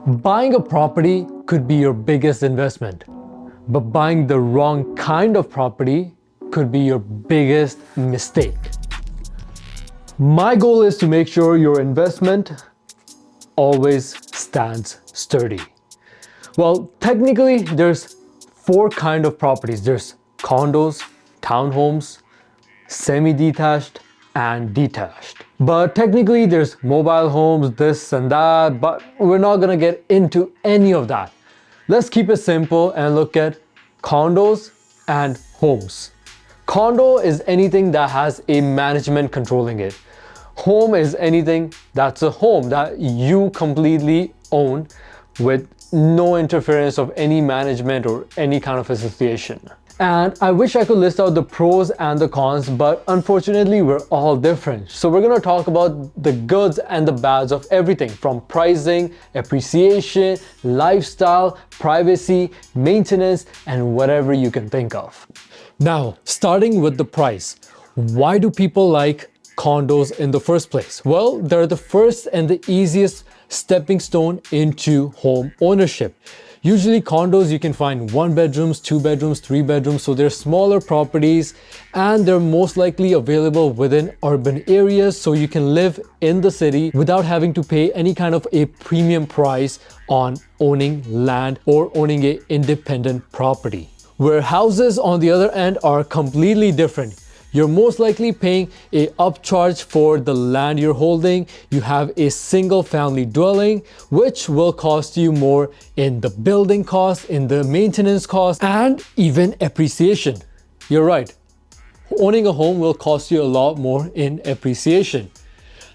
Buying a property could be your biggest investment, but buying the wrong kind of property could be your biggest mistake. My goal is to make sure your investment always stands sturdy. Well, technically, there's four kinds of properties. There's condos, townhomes, semi-detached, and detached. But technically, there's mobile homes, this and that, but we're not gonna get into any of that. Let's keep it simple and look at condos and homes. Condo is anything that has a management controlling it. Home is anything that's a home that you completely own with no interference of any management or any kind of association. And I wish I could list out the pros and the cons, but unfortunately we're all different. So we're gonna talk about the goods and the bads of everything from pricing, appreciation, lifestyle, privacy, maintenance, and whatever you can think of. Now, starting with the price. Why do people like condos in the first place? Well, they're the first and the easiest stepping stone into home ownership. Usually condos you can find 1 bedrooms, 2 bedrooms, 3 bedrooms, so they're smaller properties and they're most likely available within urban areas, so you can live in the city without having to pay any kind of a premium price on owning land or owning an independent property. Where houses on the other end are completely different. You're most likely paying a upcharge for the land you're holding. You have a single family dwelling, which will cost you more in the building cost, in the maintenance cost, and even appreciation. You're right. Owning a home will cost you a lot more in appreciation.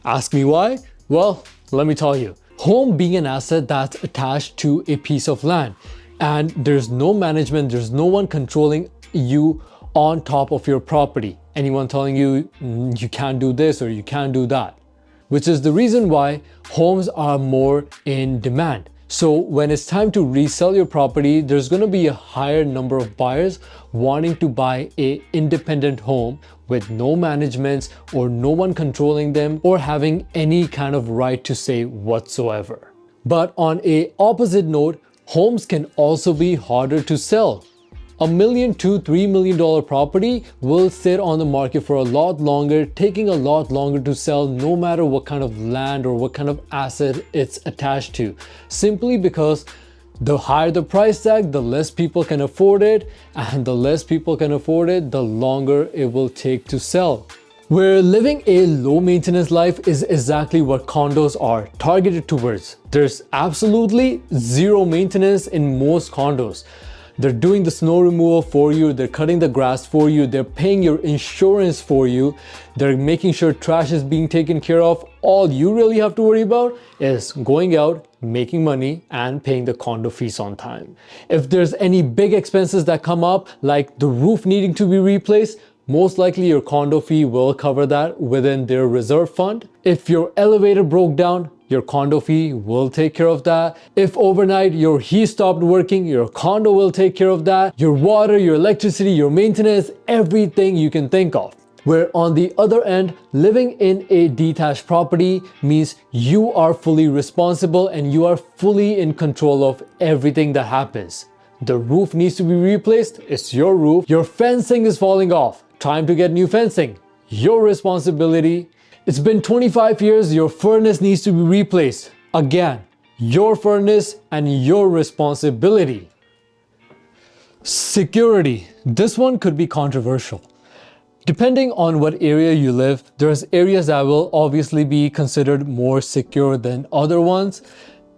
Ask me why? Well, let me tell you. Home being an asset that's attached to a piece of land, and there's no management, there's no one controlling you on top of your property. Anyone telling you you can't do this or you can't do that, which is the reason why homes are more in demand. So when it's time to resell your property, there's going to be a higher number of buyers wanting to buy an independent home with no management or no one controlling them or having any kind of right to say whatsoever. But on an opposite note, homes can also be harder to sell. $1 million to $3 million property will sit on the market for a lot longer, taking a lot longer to sell no matter what kind of land or what kind of asset it's attached to. Simply because the higher the price tag, the less people can afford it, and the less people can afford it, the longer it will take to sell. Where living a low maintenance life is exactly what condos are targeted towards. There's absolutely zero maintenance in most condos. They're doing the snow removal for you, they're cutting the grass for you, they're paying your insurance for you, they're making sure trash is being taken care of. All you really have to worry about is going out, making money, and paying the condo fees on time. If there's any big expenses that come up, like the roof needing to be replaced, most likely your condo fee will cover that within their reserve fund. If your elevator broke down, your condo fee will take care of that. If overnight your heat stopped working, your condo will take care of that. Your water, your electricity, your maintenance, everything you can think of. Where on the other end, living in a detached property means you are fully responsible and you are fully in control of everything that happens. The roof needs to be replaced, it's your roof. Your fencing is falling off, time to get new fencing, your responsibility. It's been 25 years, your furnace needs to be replaced. Again, your furnace and your responsibility. Security. This one could be controversial. Depending on what area you live, there's areas that will obviously be considered more secure than other ones,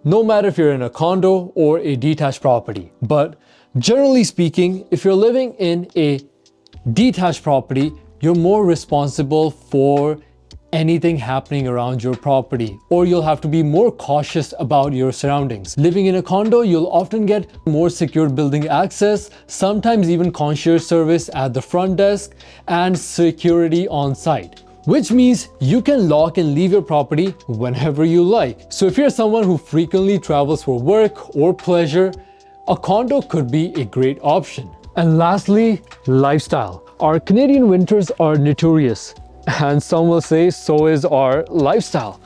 no matter if you're in a condo or a detached property. But generally speaking, if you're living in a detached property, you're more responsible for anything happening around your property, or you'll have to be more cautious about your surroundings. Living in a condo, you'll often get more secure building access, sometimes even concierge service at the front desk and security on site, which means you can lock and leave your property whenever you like. So if you're someone who frequently travels for work or pleasure, a condo could be a great option. And lastly, lifestyle. Our Canadian winters are notorious, and some will say so is our lifestyle.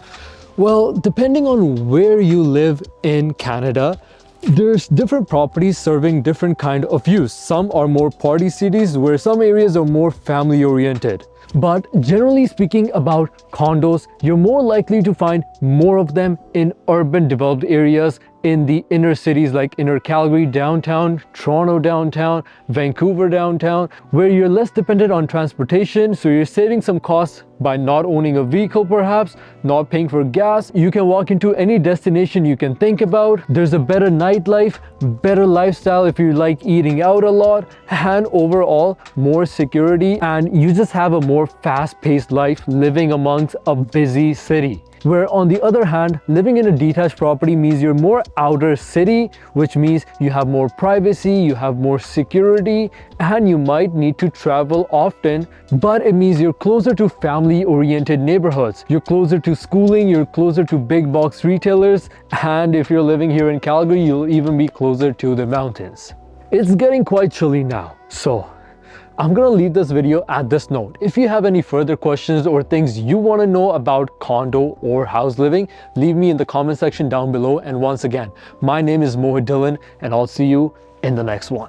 Well, depending on where you live in Canada, there's different properties serving different kind of use. Some are more party cities, where some areas are more family oriented. But generally speaking about condos, you're more likely to find more of them in urban developed areas, in the inner cities like inner Calgary downtown, Toronto downtown, Vancouver downtown, where you're less dependent on transportation, so you're saving some costs by not owning a vehicle perhaps, not paying for gas. You can walk into any destination you can think about. There's a better nightlife, better lifestyle if you like eating out a lot, and overall more security, and you just have a more fast-paced life living amongst a busy city. Where on the other hand, living in a detached property means you're more outer city, which means you have more privacy, you have more security, and you might need to travel often, but it means you're closer to family-oriented neighborhoods. You're closer to schooling, you're closer to big box retailers, and if you're living here in Calgary, you'll even be closer to the mountains. It's getting quite chilly now, so I'm gonna leave this video at this note. If you have any further questions or things you want to know about condo or house living, leave me in the comment section down below. And once again, my name is Mohit Dhillon, and I'll see you in the next one.